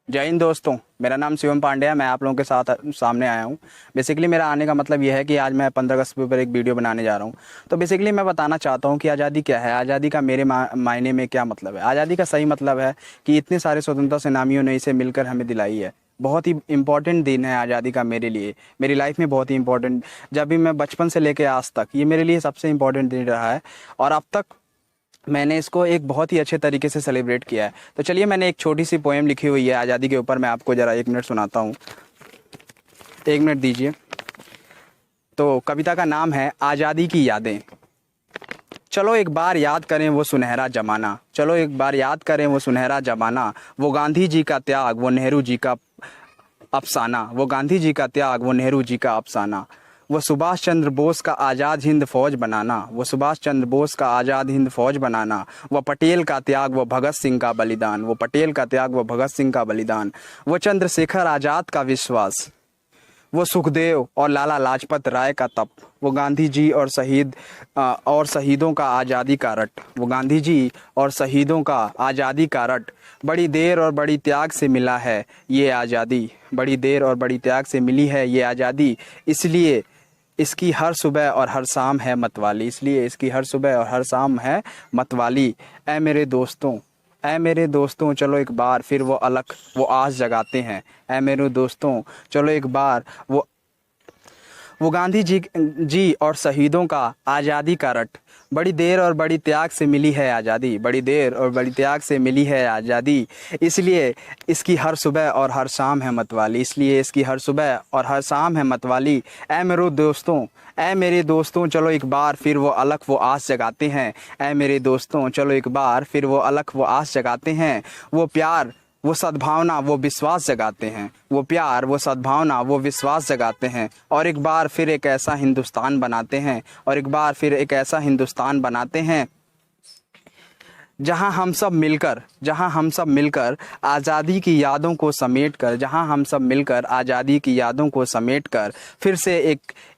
जय हिंद दोस्तों। मेरा नाम शिवम पांडे है। मैं आप लोगों के साथ सामने आया हूँ। बेसिकली मेरा आने का मतलब यह है कि आज मैं 15 अगस्त के ऊपर एक वीडियो बनाने जा रहा हूँ। तो बेसिकली मैं बताना चाहता हूँ कि आज़ादी क्या है, आज़ादी का मेरे मायने में क्या मतलब है। आज़ादी का सही मतलब है कि इतने सारे स्वतंत्रता सेनानियों ने इसे मिलकर हमें दिलाई है। बहुत ही इंपॉर्टेंट दिन है आज़ादी का मेरे लिए, मेरी लाइफ में बहुत ही इंपॉर्टेंट। जब भी मैं बचपन से लेकर आज तक ये मेरे लिए सबसे इंपॉर्टेंट दिन रहा है और अब तक मैंने इसको एक बहुत ही अच्छे तरीके से सेलिब्रेट किया है। तो चलिए, मैंने एक छोटी सी पोएम लिखी हुई है आज़ादी के ऊपर, मैं आपको ज़रा 1 मिनट सुनाता हूँ। 1 मिनट दीजिए। तो कविता का नाम है आज़ादी की यादें। चलो एक बार याद करें वो सुनहरा जमाना, चलो एक बार याद करें वो सुनहरा जमाना। वो गांधी जी का त्याग, वो नेहरू जी का अफसाना, वो गांधी जी का त्याग, वो नेहरू जी का अफसाना। वो सुभाष चंद्र बोस का आज़ाद हिंद फौज बनाना, वो सुभाष चंद्र बोस का आज़ाद हिंद फौज बनाना। वो पटेल का त्याग, वो भगत सिंह का बलिदान, वो पटेल का त्याग, वो भगत सिंह का बलिदान। वो चंद्रशेखर आज़ाद का विश्वास, वो सुखदेव और लाला लाजपत राय का तप। वो गांधी जी और शहीदों का आज़ादी का रट, वो गांधी जी और शहीदों का आज़ादी का रट। बड़ी देर और बड़ी त्याग से मिला है ये आज़ादी, बड़ी देर और बड़ी त्याग से मिली है ये आज़ादी। इसलिए इसकी हर सुबह और हर शाम है मतवाली, इसलिए इसकी हर सुबह और हर शाम है मतवाली। ऐ मेरे दोस्तों, ऐ मेरे दोस्तों, चलो एक बार फिर वो अलख वो आस जगाते हैं। ऐ मेरे दोस्तों, चलो एक बार वो गांधी जी और शहीदों का आज़ादी का रट। बड़ी देर और बड़ी त्याग से मिली है आज़ादी, बड़ी देर और बड़ी त्याग से मिली है आज़ादी। इसलिए इसकी हर सुबह और हर शाम है मतवाली, इसलिए इसकी हर सुबह और हर शाम है मतवाली। ऐ मेरे दोस्तों, ऐ मेरे दोस्तों, चलो एक बार फिर वो अलख वो आस जगाते हैं। ऐ मेरे दोस्तों, चलो एक बार फिर वो अलख वो आस जगाते हैं। वो प्यार, वो सद्भावना, वो विश्वास जगाते हैं। वो प्यार, वो सद्भावना, वो विश्वास जगाते हैं। और एक बार फिर एक ऐसा हिंदुस्तान बनाते हैं, और एक बार फिर एक ऐसा हिंदुस्तान बनाते हैं जहां हम सब मिलकर, जहां हम सब मिलकर आज़ादी की यादों को समेट कर, जहां हम सब मिलकर आज़ादी की यादों को समेट कर फिर से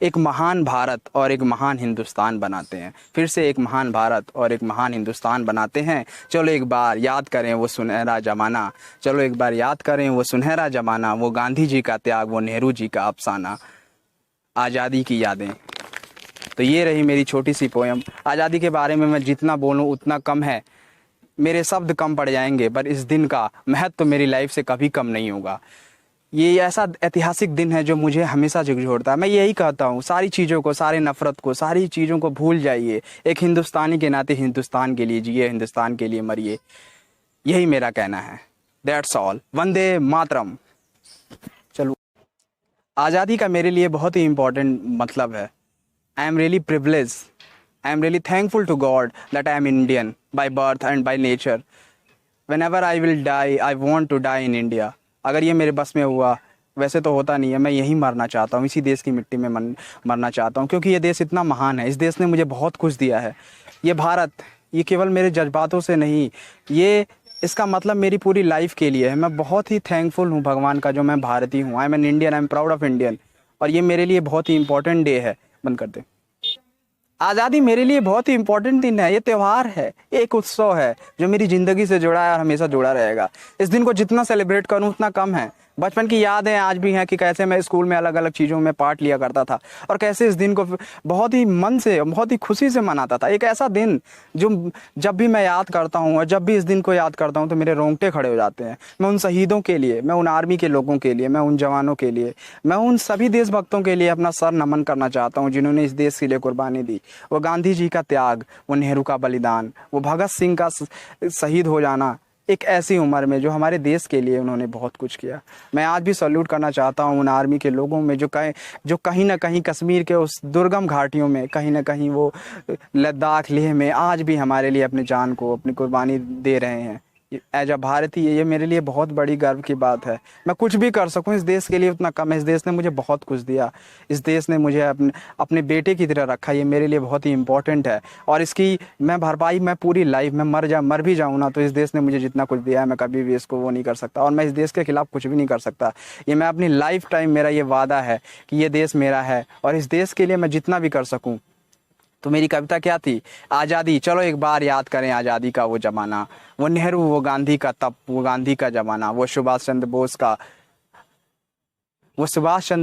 एक महान भारत और एक महान हिंदुस्तान बनाते हैं, फिर से एक महान भारत और एक महान हिंदुस्तान बनाते हैं। चलो एक बार याद करें वो सुनहरा ज़माना, चलो एक बार याद करें वो सुनहरा ज़माना। वो गांधी जी का त्याग, वो नेहरू जी का अफसाना, आज़ादी की यादें। तो ये रही मेरी छोटी सी पोएम। आज़ादी के बारे में मैं जितना बोलूँ उतना कम है, मेरे शब्द कम पड़ जाएंगे, पर इस दिन का महत्व तो मेरी लाइफ से कभी कम नहीं होगा। ये ऐसा ऐतिहासिक दिन है जो मुझे हमेशा झकझोरता है। मैं यही कहता हूँ, सारी चीज़ों को, सारी नफ़रत को, सारी चीज़ों को भूल जाइए। एक हिंदुस्तानी के नाते हिंदुस्तान के लिए जिए, हिंदुस्तान के लिए मरिए। यही मेरा कहना है। That's all. वंदे मातरम। चलो, आज़ादी का मेरे लिए बहुत ही इम्पोर्टेंट मतलब है। I am really privilege, I am really thankful to God that I am Indian by birth and by nature. Whenever I will die, I want to die in India. अगर ये मेरे बस में हुआ, वैसे तो होता नहीं है, मैं यहीं मरना चाहता हूँ, इसी देश की मिट्टी में मरना चाहता हूँ, क्योंकि ये देश इतना महान है। इस देश ने मुझे बहुत कुछ दिया है। ये भारत, ये केवल मेरे जज्बातों से नहीं, ये इसका मतलब मेरी पूरी लाइफ के लिए है। मैं बहुत ही थैंकफुल हूँ भगवान का जो मैं भारतीय हूँ। I am an Indian, I am proud of Indian. और ये मेरे लिए बहुत ही इंपॉर्टेंट डे है। बंद कर दे। आज़ादी मेरे लिए बहुत ही इंपॉर्टेंट दिन है। ये त्यौहार है, एक उत्सव है जो मेरी ज़िंदगी से जुड़ा है और हमेशा जुड़ा रहेगा। इस दिन को जितना सेलिब्रेट करूं उतना कम है। बचपन की यादें आज भी हैं कि कैसे मैं स्कूल में अलग अलग चीज़ों में पार्ट लिया करता था और कैसे इस दिन को बहुत ही मन से, बहुत ही खुशी से मनाता था। एक ऐसा दिन जो जब भी मैं याद करता हूँ और जब भी इस दिन को याद करता हूँ तो मेरे रोंगटे खड़े हो जाते हैं। मैं उन शहीदों के लिए, मैं उन आर्मी के लोगों के लिए, मैं उन जवानों के लिए, मैं उन सभी देशभक्तों के लिए अपना सर नमन करना चाहता हूँ जिन्होंने इस देश के लिए कुर्बानी दी। वो गांधी जी का त्याग, वो नेहरू का बलिदान, वो भगत सिंह का शहीद हो जाना एक ऐसी उम्र में जो हमारे देश के लिए उन्होंने बहुत कुछ किया। मैं आज भी सैल्यूट करना चाहता हूँ उन आर्मी के लोगों में जो कहीं ना कहीं कश्मीर के उस दुर्गम घाटियों में, कहीं ना कहीं वो लद्दाख लेह में आज भी हमारे लिए अपनी जान को, अपनी कुर्बानी दे रहे हैं। एज अ भारतीय ये मेरे लिए बहुत बड़ी गर्व की बात है। मैं कुछ भी कर सकूं इस देश के लिए उतना कम है। इस देश ने मुझे बहुत कुछ दिया, इस देश ने मुझे अपने बेटे की तरह रखा। ये मेरे लिए बहुत ही इंपॉर्टेंट है और इसकी मैं भरपाई, मैं पूरी लाइफ में मर भी जाऊँ ना तो इस देश ने मुझे जितना कुछ दिया है मैं कभी भी इसको वो नहीं कर सकता और मैं इस देश के खिलाफ कुछ भी नहीं कर सकता। ये मैं अपनी लाइफ टाइम, मेरा ये वादा है कि ये देश मेरा है और इस देश के लिए मैं जितना भी कर सकूँ तो मेरी कविता क्या थी, आज़ादी, चलो एक बार याद करें आज़ादी का वो ज़माना, वो नेहरू, वो गांधी का तप, वो गांधी का ज़माना, वो सुभाष चंद्र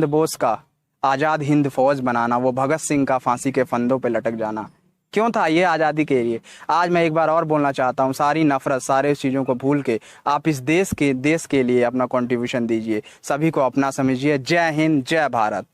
बोस का आज़ाद हिंद फौज बनाना, वो भगत सिंह का फांसी के फंदों पे लटक जाना। क्यों था ये आज़ादी के लिए? आज मैं एक बार और बोलना चाहता हूँ, सारी नफरत, सारे चीज़ों को भूल के आप इस देश के लिए अपना कंट्रीब्यूशन दीजिए, सभी को अपना समझिए। जय हिंद, जय भारत।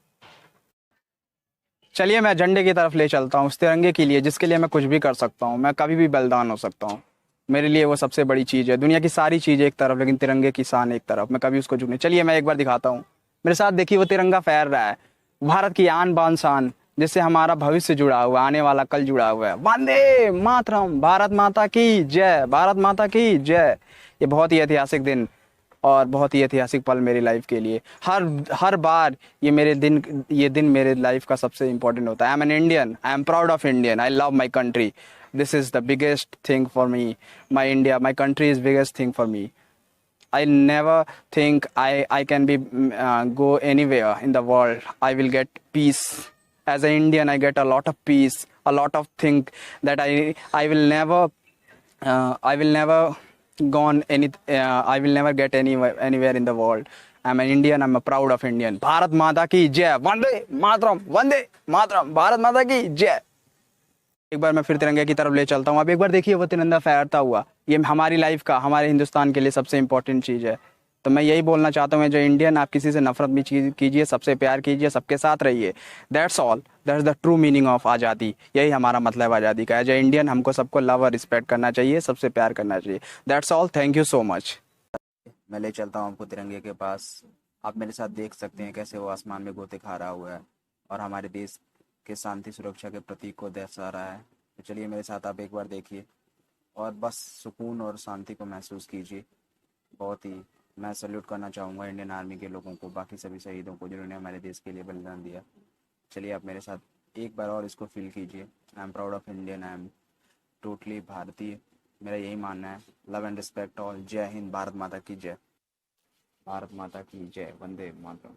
चलिए मैं झंडे की तरफ ले चलता हूँ, उस तिरंगे के लिए जिसके लिए मैं कुछ भी कर सकता हूँ, मैं कभी भी बलिदान हो सकता हूँ। मेरे लिए वो सबसे बड़ी चीज़ है। दुनिया की सारी चीज़ें एक तरफ, लेकिन तिरंगे की शान एक तरफ, मैं कभी उसको झुकने। चलिए मैं एक बार दिखाता हूँ, मेरे साथ देखिए, वो तिरंगा फहर रहा है, भारत की आन बान शान, जिससे हमारा भविष्य जुड़ा हुआ है, आने वाला कल जुड़ा हुआ है। वंदे मातरम, भारत माता की जय, भारत माता की जय। ये बहुत ही ऐतिहासिक दिन और बहुत ही ऐतिहासिक पल मेरी लाइफ के लिए। हर हर बार ये दिन मेरे लाइफ का सबसे इंपॉर्टेंट होता है। I am an Indian, I am proud of Indian, I love my country, this is the biggest thing for me, my India, my country is biggest thing for me. I never think I can be go anywhere in the world. I will get peace. As an Indian, I get a lot of peace, a lot of think that I will never I will never gone any I will never get anywhere in the world. I'm an Indian. I'm a proud of Indian. Bharat माता की जय, वंदे मातरम, भारत माता की जय। एक बार मैं फिर तिरंगे की तरफ ले चलता हूँ। अब एक बार देखिए वो तिरंगा फहरता हुआ, ये हमारी लाइफ का, हमारे हिंदुस्तान के लिए सबसे इंपॉर्टेंट चीज़ है। तो मैं यही बोलना चाहता हूँ, जो इंडियन, आप किसी से नफरत भी कीजिए, सबसे प्यार कीजिए, सबके साथ रहिए। That's all, that's the true meaning of आज़ादी। यही हमारा मतलब आज़ादी का है। एज ए इंडियन हमको सबको लव और रिस्पेक्ट करना चाहिए, सबसे प्यार करना चाहिए। That's all, thank you so much. मैं ले चलता हूँ आपको तिरंगे के पास। आप मेरे साथ देख सकते हैं कैसे वो आसमान में गोते खा रहा हुआ है और हमारे देश के शांति सुरक्षा के प्रतीक को दर्शा रहा है। तो चलिए मेरे साथ आप एक बार देखिए और बस सुकून और शांति को महसूस कीजिए। बहुत ही मैं सल्यूट करना चाहूँगा इंडियन आर्मी के लोगों को, बाकी सभी शहीदों को जिन्होंने हमारे देश के लिए बलिदान दिया। चलिए आप मेरे साथ एक बार और इसको फील कीजिए। I am proud of Indian, I am totally भारतीय। मेरा यही मानना है। Love and respect all. जय हिंद, भारत माता की जय। भारत माता की जय, वंदे मातरम।